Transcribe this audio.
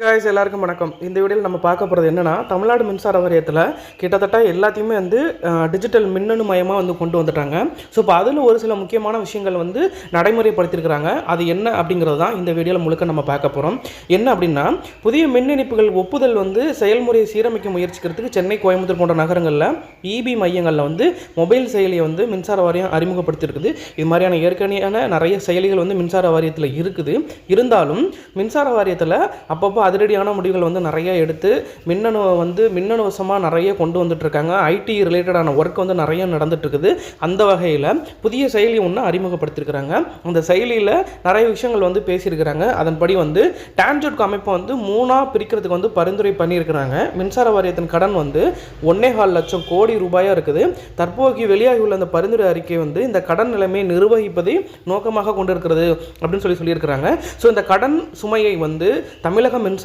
Guys எல்லாருக்கும் வணக்கம். இந்த வீடியோவில் நம்ம பார்க்க போகிறது என்னென்னா, தமிழ்நாடு மின்சார வாரியத்தில் கிட்டத்தட்ட எல்லாத்தையுமே டிஜிட்டல் மின்னணு மயமாக கொண்டு வந்துட்டாங்க. ஸோ இப்போ அதில் ஒரு சில முக்கியமான விஷயங்கள் நடைமுறைப்படுத்தியிருக்கிறாங்க. அது என்ன அப்படிங்கிறது தான் இந்த வீடியோவில் முழுக்க நம்ம பார்க்க போகிறோம். என்ன அப்படின்னா, புதிய மின் இணைப்புகள் ஒப்புதல் செயல்முறையை சீரமைக்க முயற்சிக்கிறதுக்கு சென்னை, கோயம்புத்தூர் போன்ற நகரங்களில் இபி மையங்களில் மொபைல் செயலியை மின்சார வாரியம் அறிமுகப்படுத்தியிருக்குது. இது மாதிரியான ஏற்கனவே நிறைய செயலிகள் மின்சார வாரியத்தில் இருக்குது. இருந்தாலும் மின்சார வாரியத்தில் அப்பப்போ அதிரடியான முடிவுகள் நிறைய எடுத்து மின்னணு வசமாக நிறைய கொண்டு வந்துட்டுருக்காங்க. ஐடி ரிலேட்டடான ஒர்க் நிறைய நடந்துட்டுருக்குது. அந்த வகையில் புதிய செயலி ஒன்று அறிமுகப்படுத்தியிருக்கிறாங்க. அந்த செயலியில் நிறைய விஷயங்கள் பேசியிருக்கிறாங்க. அதன்படி டான்ஜெட் அமைப்பை 3ஆக பிரிக்கிறதுக்கு பரிந்துரை பண்ணியிருக்கிறாங்க. மின்சார வாரியத்தின் கடன் 1.25 லட்சம் கோடி ரூபாயாக இருக்குது. தற்போதைக்கு வெளியாகியுள்ள அந்த பரிந்துரை அறிக்கை இந்த கடன் நிலைமையை நிர்வகிப்பதை நோக்கமாக கொண்டிருக்கிறது அப்படின்னு சொல்லியிருக்கிறாங்க. ஸோ இந்த கடன் சுமையை தமிழக மின்சார